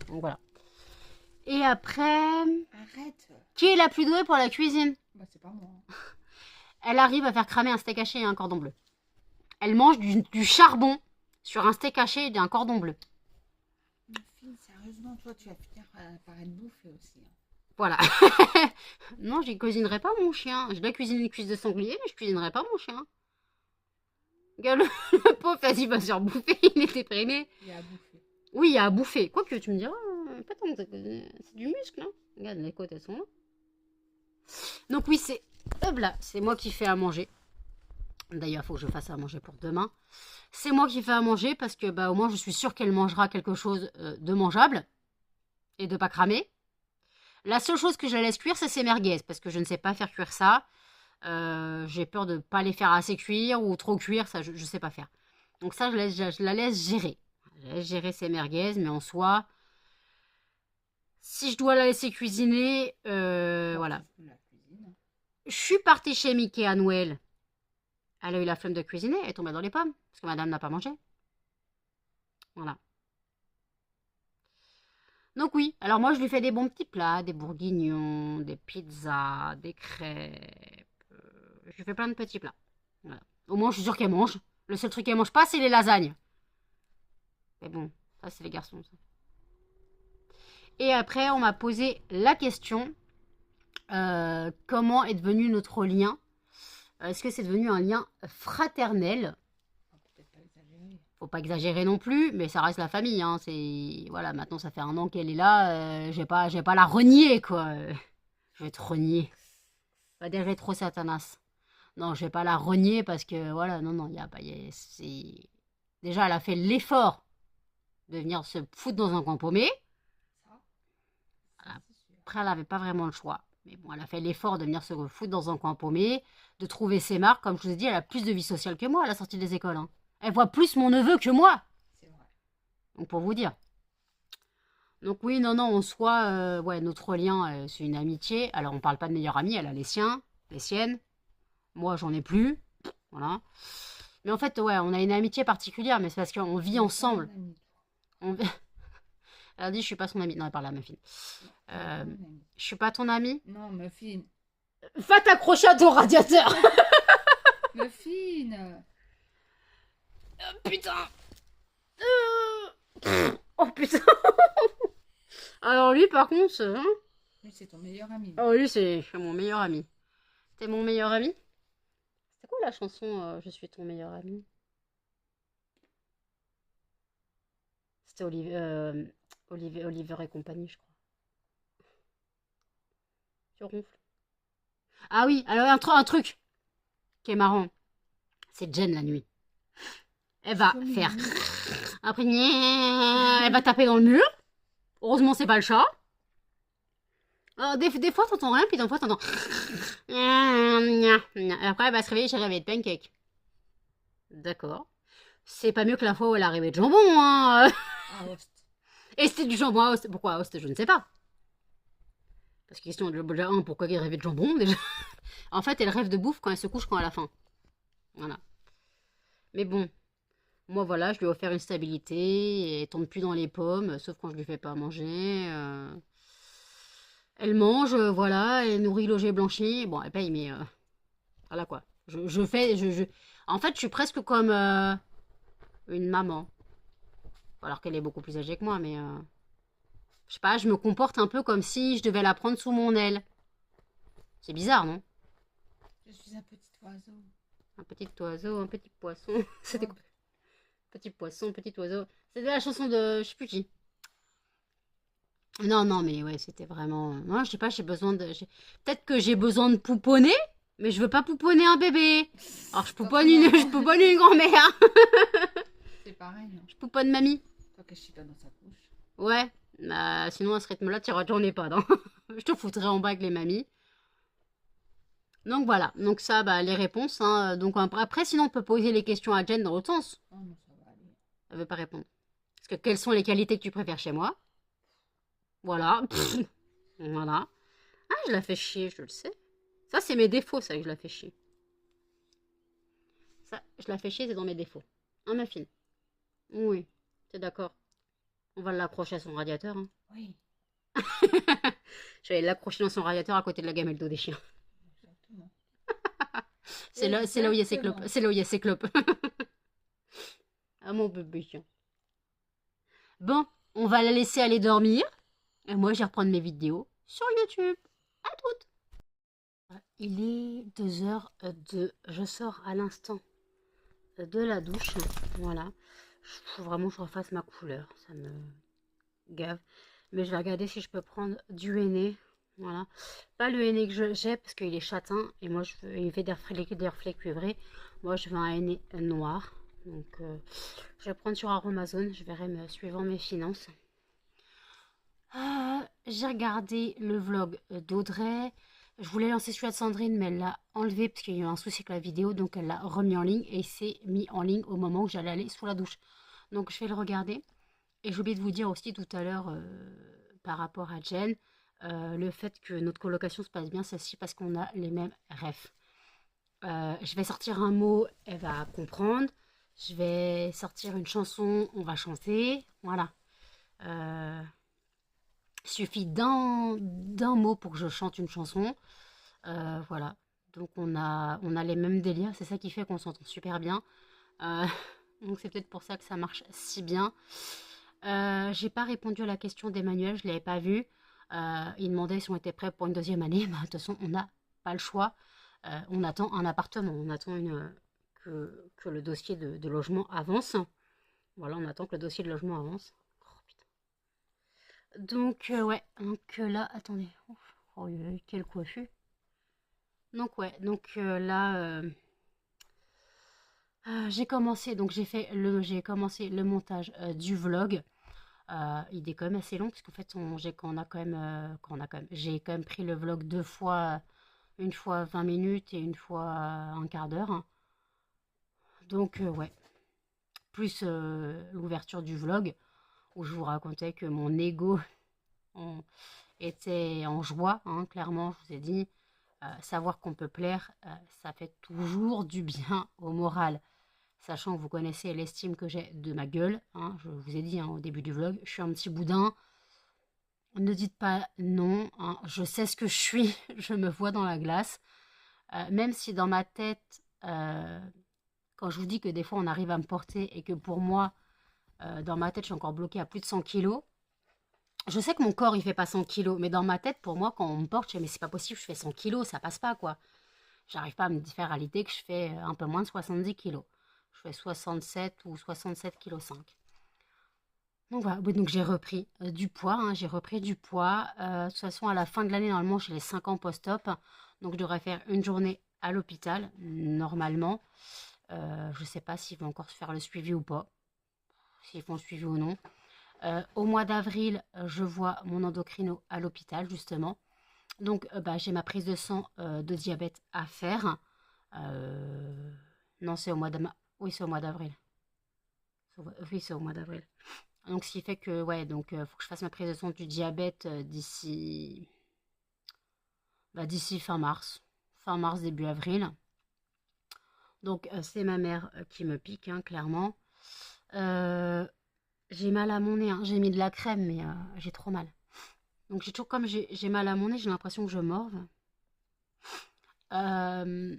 Donc voilà. Et après... Arrête. Qui est la plus douée pour la cuisine ? C'est pas moi. Elle arrive à faire cramer un steak haché et un cordon bleu. Elle mange du charbon sur un steak haché et un cordon bleu. Fille, sérieusement, toi, tu vas finir par être bouffée aussi. Hein. Voilà. Non, je cuisinerai pas mon chien. Je dois cuisiner une cuisse de sanglier, mais je cuisinerai pas mon chien. Regarde, le pauvre, vas-y, va se faire bouffer, il est déprimé. Il y a à bouffer. Oui, il y a à bouffer. Quoique, tu me diras, pas tant, c'est du muscle, hein. Regarde, les côtes, elles sont là. Donc oui, c'est... Hop là, c'est moi qui fais à manger. D'ailleurs, il faut que je fasse à manger pour demain. C'est moi qui fais à manger parce que au moins je suis sûre qu'elle mangera quelque chose de mangeable et de pas cramer. La seule chose que je la laisse cuire, c'est ses merguez parce que je ne sais pas faire cuire ça. J'ai peur de ne pas les faire assez cuire ou trop cuire, ça je ne sais pas faire. Donc ça, je la laisse gérer. Je laisse gérer ses merguez, mais en soi, si je dois la laisser cuisiner, voilà. Je suis partie chez Mickey à Noël. Elle a eu la flemme de cuisiner, elle est tombée dans les pommes, parce que madame n'a pas mangé. Voilà. Donc oui, alors moi je lui fais des bons petits plats, des bourguignons, des pizzas, des crêpes. Je lui fais plein de petits plats. Voilà. Au moins je suis sûre qu'elle mange. Le seul truc qu'elle mange pas, c'est les lasagnes. Mais bon, ça c'est les garçons. Ça. Et après, on m'a posé la question, comment est devenu notre lien? Est-ce que c'est devenu un lien fraternel? Peut-être pas exagérer. Faut pas exagérer non plus, mais ça reste la famille. Hein. C'est voilà, maintenant ça fait 1 an qu'elle est là. Je vais pas la renier quoi. Je vais te renier. Pas dire trop Satanas. Non, je vais pas la renier parce que voilà, non, il y a pas. C'est déjà elle a fait l'effort de venir se foutre dans un coin paumé. Ça, c'est sûr. Après, elle avait pas vraiment le choix. Mais bon, elle a fait l'effort de venir se foutre dans un coin paumé, de trouver ses marques. Comme je vous ai dit, elle a plus de vie sociale que moi à la sortie des écoles. Hein. Elle voit plus mon neveu que moi. C'est vrai. Donc pour vous dire. Donc oui, non, en soi, ouais, notre lien, c'est une amitié. Alors on parle pas de meilleure amie, elle a les siens, les siennes. Moi, j'en ai plus. Voilà. Mais en fait, ouais, on a une amitié particulière, mais c'est parce qu'on vit ensemble. On... Elle a dit, je suis pas son amie. Non, elle parle à ma fille. Je suis pas ton amie? Non, Muffin. Va t'accrocher à ton radiateur. Muffin. Putain. Oh putain. Alors lui, par contre, hein, Lui, c'est ton meilleur ami. oh lui, c'est mon meilleur ami. T'es mon meilleur ami? C'est quoi la chanson Je suis ton meilleur ami? C'était Oliver et compagnie, je crois. Tu ronfles. Ah oui, alors un truc qui est marrant, c'est Jen la nuit. Elle va faire après, elle va taper dans le mur. Heureusement, c'est pas le chat. Des fois, t'entends rien, puis des fois, t'entends. Après, elle va se réveiller chez Réveil de Pancake. D'accord. C'est pas mieux que la fois où elle a rêvé de jambon, hein. Ah, host. Et c'était du jambon à Host. Pourquoi à Host, je ne sais pas. Parce que question déjà, pourquoi elle rêvait de jambon, déjà. En fait, elle rêve de bouffe quand elle se couche, quand elle a faim. Voilà. Mais bon. Moi, voilà, je lui ai offert une stabilité. Elle tombe plus dans les pommes, sauf quand je lui fais pas manger. Elle mange, voilà, elle nourrit, logée, blanchie. Bon, elle paye, mais voilà quoi. Je fais, en fait, je suis presque comme une maman. Alors qu'elle est beaucoup plus âgée que moi, mais je sais pas, je me comporte un peu comme si je devais la prendre sous mon aile. C'est bizarre, non? Je suis un petit oiseau. Un petit oiseau, un petit poisson. C'était quoi? Petit poisson, petit oiseau. C'était la chanson de, je sais plus qui. Non, mais ouais, c'était vraiment. Moi, je sais pas, j'ai besoin de. Peut-être que j'ai besoin de pouponner, mais je veux pas pouponner un bébé. Alors, je pouponne une grand-mère. C'est pareil. Hein. Je pouponne mamie. Toi que je suis pas dans sa couche. Ouais. Bah, sinon, à ce rythme-là, tu j'en ai pas, non. Je te foutrais en bas avec les mamies. Donc voilà. Donc ça, bah, les réponses. Hein. Donc après, sinon, on peut poser les questions à Jen dans l'autre sens. Oh non, ça va aller. Elle veut pas répondre. Parce que quelles sont les qualités que tu préfères chez moi? Voilà. Voilà. Ah, je la fais chier, je le sais. Ça, c'est mes défauts, ça, que je la fais chier. Ça, je la fais chier, c'est dans mes défauts. Hein, ma fille? Oui, t'es d'accord. On va l'accrocher à son radiateur. Hein. Oui. Je vais l'accrocher dans son radiateur à côté de la gamelle d'eau des chiens. Exactement. C'est là où il y a ses clopes. C'est là où il y a ses clopes. Ah, mon bébé chien. Bon, on va la laisser aller dormir. Et moi, je vais reprendre mes vidéos sur YouTube. À toutes. Il est 2h02. Je sors à l'instant de la douche. Voilà. Il faut vraiment que je refasse ma couleur. Ça me gave. Mais je vais regarder si je peux prendre du henné. Voilà. Pas le henné que j'ai parce qu'il est châtain. Et moi, il fait des reflets cuivrés. Moi, je veux un henné noir. Donc, je vais prendre sur Aromazone. Je verrai suivant mes finances. J'ai regardé le vlog d'Audrey. Je voulais lancer celui de Sandrine, mais elle l'a enlevé parce qu'il y a eu un souci avec la vidéo. Donc elle l'a remis en ligne et il s'est mis en ligne au moment où j'allais aller sous la douche. Donc je vais le regarder. Et j'ai oublié de vous dire aussi tout à l'heure par rapport à Jen. Le fait que notre colocation se passe bien, c'est aussi parce qu'on a les mêmes rêves. Je vais sortir un mot, elle va comprendre. Je vais sortir une chanson, on va chanter. Voilà. Euh, il suffit d'un mot pour que je chante une chanson. Voilà. Donc on a les mêmes délires. C'est ça qui fait qu'on s'entend super bien. Euh, donc c'est peut-être pour ça que ça marche si bien. J'ai pas répondu à la question d'Emmanuel, je l'avais pas vu. Il demandait si on était prêt pour une deuxième année. Bah, de toute façon, on n'a pas le choix. On attend un appartement, on attend que le dossier de logement avance. Voilà, on attend que le dossier de logement avance. Oh, putain. Donc, ouais, donc là, attendez. Ouf. Oh, quel coiffure. Donc, ouais, donc là, j'ai commencé, donc j'ai commencé le montage du vlog. Il est quand même assez long, parce qu'en fait, j'ai quand même pris le vlog deux fois, une fois 20 minutes et une fois un quart d'heure, hein. Donc, ouais, plus l'ouverture du vlog, où je vous racontais que mon ego en- était en joie, hein, clairement, je vous ai dit, savoir qu'on peut plaire, ça fait toujours du bien au moral. Sachant que vous connaissez l'estime que j'ai de ma gueule, hein, je vous ai dit, hein, au début du vlog, je suis un petit boudin. Ne dites pas non, hein, je sais ce que je suis, je me vois dans la glace. Même si dans ma tête, quand je vous dis que des fois on arrive à me porter et que pour moi, dans ma tête, je suis encore bloquée à plus de 100 kilos. Je sais que mon corps, il fait pas 100 kilos, mais dans ma tête, pour moi, quand on me porte, je dis, mais c'est pas possible, je fais 100 kilos, ça passe pas, quoi. J'arrive pas à me faire à l'idée que je fais un peu moins de 70 kilos. Je fais 67 ou 67 kilos 5. Donc voilà, oui, donc j'ai repris du poids, hein, j'ai repris du poids. De toute façon, à la fin de l'année, normalement, j'ai les 5 ans post-op. Donc je devrais faire une journée à l'hôpital, normalement. Je ne sais pas s'ils vont encore se faire le suivi ou pas, s'ils font le suivi ou non. Au mois d'avril, je vois mon endocrino à l'hôpital, justement. Donc bah, j'ai ma prise de sang de diabète à faire. Non, c'est au mois d'avril. Oui, c'est au mois d'avril. Oui, c'est au mois d'avril. Donc, ce qui fait que, ouais, donc, faut que je fasse ma prise de sang du diabète d'ici fin mars. Fin mars, début avril. Donc, c'est ma mère qui me pique, hein, clairement. Euh, j'ai mal à mon nez, hein. J'ai mis de la crème, mais j'ai trop mal. Donc, j'ai toujours, comme j'ai mal à mon nez, j'ai l'impression que je morve. Euh,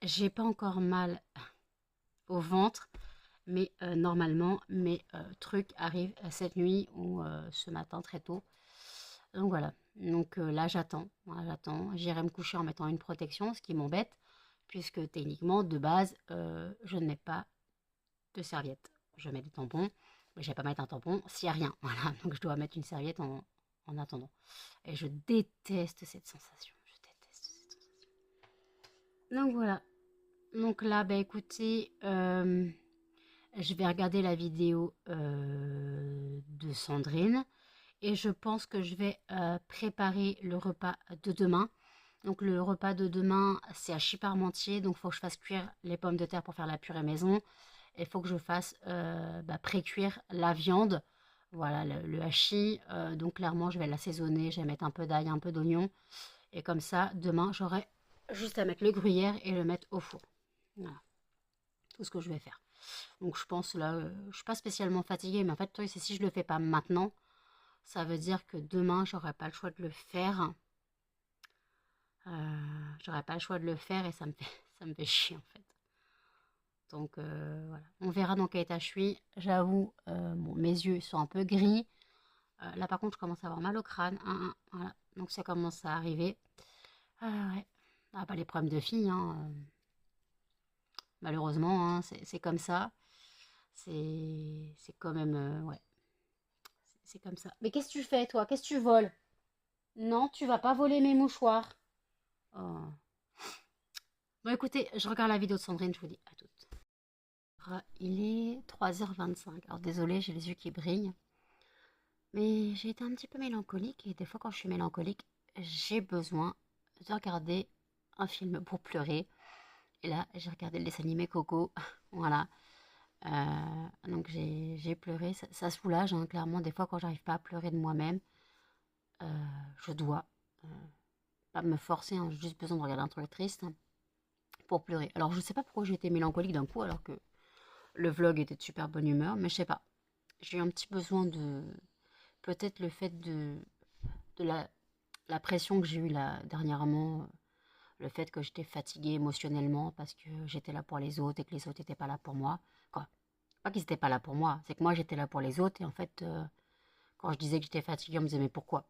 j'ai pas encore mal au ventre, mais normalement, mes trucs arrivent cette nuit ou ce matin très tôt. Donc voilà. Donc là, j'attends. Voilà, j'attends. J'irai me coucher en mettant une protection, ce qui m'embête, puisque techniquement, de base, je ne mets pas de serviette. Je mets des tampons, mais je ne vais pas mettre un tampon s'il n'y a rien. Voilà. Donc je dois mettre une serviette en attendant. Et je déteste cette sensation. Je déteste cette sensation. Donc voilà. Donc là, bah écoutez, je vais regarder la vidéo de Sandrine. Et je pense que je vais préparer le repas de demain. Donc le repas de demain, c'est hachis parmentier. Donc il faut que je fasse cuire les pommes de terre pour faire la purée maison. Il faut que je fasse pré-cuire la viande. Voilà, le hachis. Donc clairement, je vais l'assaisonner. Je vais mettre un peu d'ail, un peu d'oignon. Et comme ça, demain, j'aurai juste à mettre le gruyère et le mettre au four. Voilà, tout ce que je vais faire. Donc je pense là, je suis pas spécialement fatiguée. Mais en fait, le truc, c'est si je le fais pas maintenant, ça veut dire que demain, j'aurai pas le choix de le faire. J'aurai pas le choix de le faire et ça me fait chier en fait. Donc voilà. On verra dans quel état je suis. J'avoue, bon, mes yeux sont un peu gris. Là par contre, je commence à avoir mal au crâne. Voilà. Donc ça commence à arriver. Ouais. Ah, pas les problèmes de filles, hein. Malheureusement, hein, c'est comme ça. C'est quand même. Ouais. C'est comme ça. Mais qu'est-ce que tu fais toi? Qu'est-ce que tu voles? Non, tu vas pas voler mes mouchoirs. Oh. Bon, écoutez, je regarde la vidéo de Sandrine, je vous dis à toutes. Il est 3h25. Alors, désolée, j'ai les yeux qui brillent. Mais j'ai été un petit peu mélancolique et des fois, quand je suis mélancolique, j'ai besoin de regarder un film pour pleurer. Et là, j'ai regardé le dessin animé Coco. Voilà. Donc, j'ai pleuré. Ça soulage, hein, clairement. Des fois, quand j'arrive pas à pleurer de moi-même, je dois euh, pas me forcer, hein, j'ai juste besoin de regarder un truc triste pour pleurer. Alors je sais pas pourquoi j'ai été mélancolique d'un coup alors que le vlog était de super bonne humeur, mais je sais pas. J'ai eu un petit besoin de... Peut-être le fait de la pression que j'ai eue là dernièrement, le fait que j'étais fatiguée émotionnellement parce que j'étais là pour les autres et que les autres n'étaient pas là pour moi. Quoi. Pas qu'ils n'étaient pas là pour moi, c'est que moi j'étais là pour les autres et en fait, quand je disais que j'étais fatiguée, on me disait mais pourquoi?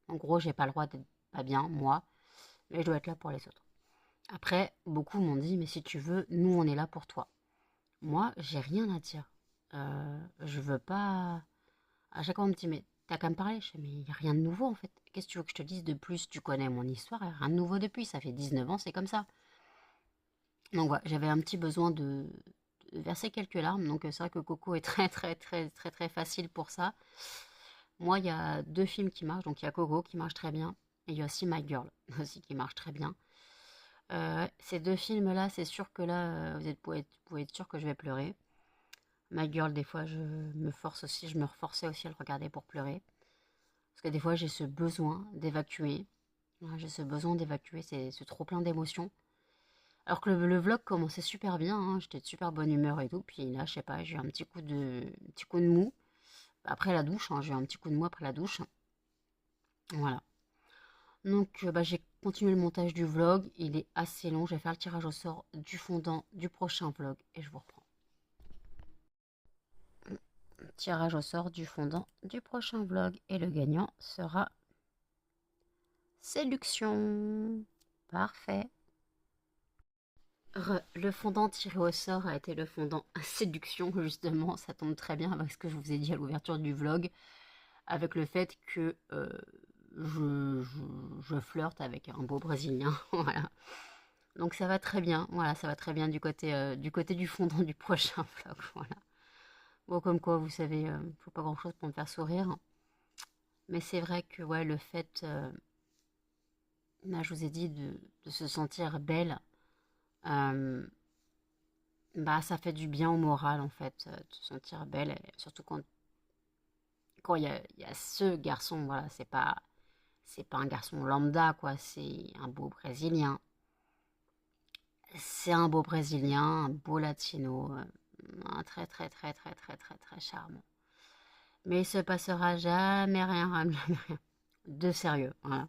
En gros, j'ai pas le droit d'être pas bien, moi, mais je dois être là pour les autres. Après, beaucoup m'ont dit mais si tu veux, nous on est là pour toi. Moi, j'ai rien à dire. Je veux pas. À chaque fois, on me dit, mais t'as qu'à me parler. Je fais, mais il n'y a rien de nouveau en fait. Qu'est-ce que tu veux que je te dise de plus? Tu connais mon histoire, il n'y a rien de nouveau depuis. Ça fait 19 ans, c'est comme ça. Donc voilà, j'avais un petit besoin de verser quelques larmes. Donc c'est vrai que Coco est très, très, très, très, très facile pour ça. Moi, il y a deux films qui marchent. Donc il y a Coco qui marche très bien. Et il y a aussi My Girl aussi qui marche très bien. Ces deux films-là, c'est sûr que là, pouvez être sûr que je vais pleurer. My Girl, des fois, je me reforçais aussi à le regarder pour pleurer. Parce que des fois, j'ai ce besoin d'évacuer. Ouais, j'ai ce besoin d'évacuer, c'est ce trop plein d'émotions. Alors que le vlog commençait super bien, hein, j'étais de super bonne humeur et tout. Puis là, je sais pas, j'ai eu un petit coup de mou. Après la douche, hein, j'ai eu un petit coup de mou après la douche. Voilà. Donc, bah, j'ai continué le montage du vlog. Il est assez long. Je vais faire le tirage au sort du fondant du prochain vlog et je vous reprends. Tirage au sort du fondant du prochain vlog et le gagnant sera Séduction. Parfait. Le fondant tiré au sort a été le fondant Séduction, justement. Ça tombe très bien avec ce que je vous ai dit à l'ouverture du vlog, avec le fait que je flirte avec un beau Brésilien. Voilà. Donc ça va très bien. Voilà, ça va très bien du côté du fondant du prochain vlog. Voilà. Bon, comme quoi, vous savez, faut pas grand-chose pour me faire sourire. Mais c'est vrai que ouais, le fait, là, je vous ai dit, de se sentir belle, euh, bah, ça fait du bien au moral, en fait, de se sentir belle, et surtout quand il y a ce garçon, voilà, c'est pas un garçon lambda, quoi, c'est un beau Brésilien. C'est un beau Brésilien, un beau latino, un très, très, très, très, très, très, très charmant. Mais il se passera jamais rien, jamais rien de sérieux, voilà.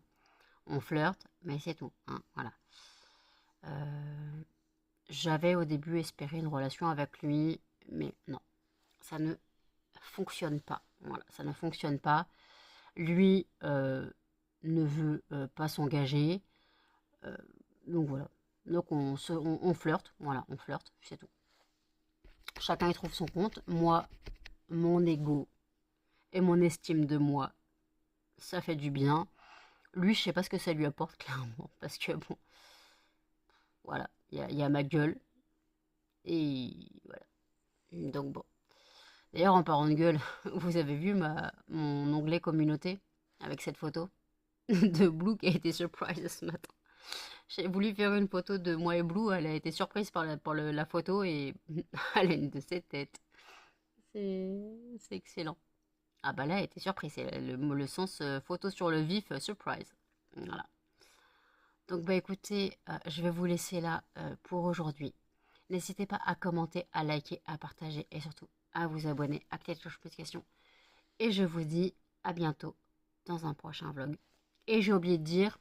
On flirte, mais c'est tout, hein, voilà. Euh, J'avais au début espéré une relation avec lui, mais non, ça ne fonctionne pas. Voilà, ça ne fonctionne pas. Lui ne veut pas s'engager. euh, donc voilà. Donc on flirte, voilà, on flirte, c'est tout. Chacun y trouve son compte. Moi, mon ego et mon estime de moi, ça fait du bien. Lui, je sais pas ce que ça lui apporte clairement, parce que bon, voilà, il y a ma gueule et voilà. Donc bon. D'ailleurs, en parlant de gueule, vous avez vu mon onglet communauté avec cette photo de Blue qui a été surprise ce matin. J'ai voulu faire une photo de moi et Blue, elle a été surprise par la photo et elle a une de ses têtes. C'est excellent. Ah bah là, elle était surprise, c'est le sens photo sur le vif, surprise. Voilà. Donc bah écoutez, je vais vous laisser là pour aujourd'hui. N'hésitez pas à commenter, à liker, à partager et surtout à vous abonner, à activer la cloche de notification. Et je vous dis à bientôt dans un prochain vlog. Et j'ai oublié de dire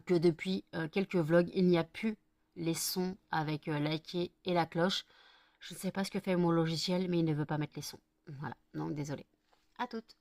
que depuis quelques vlogs, il n'y a plus les sons avec liker et la cloche. Je ne sais pas ce que fait mon logiciel, mais il ne veut pas mettre les sons. Voilà, donc désolé. À toutes.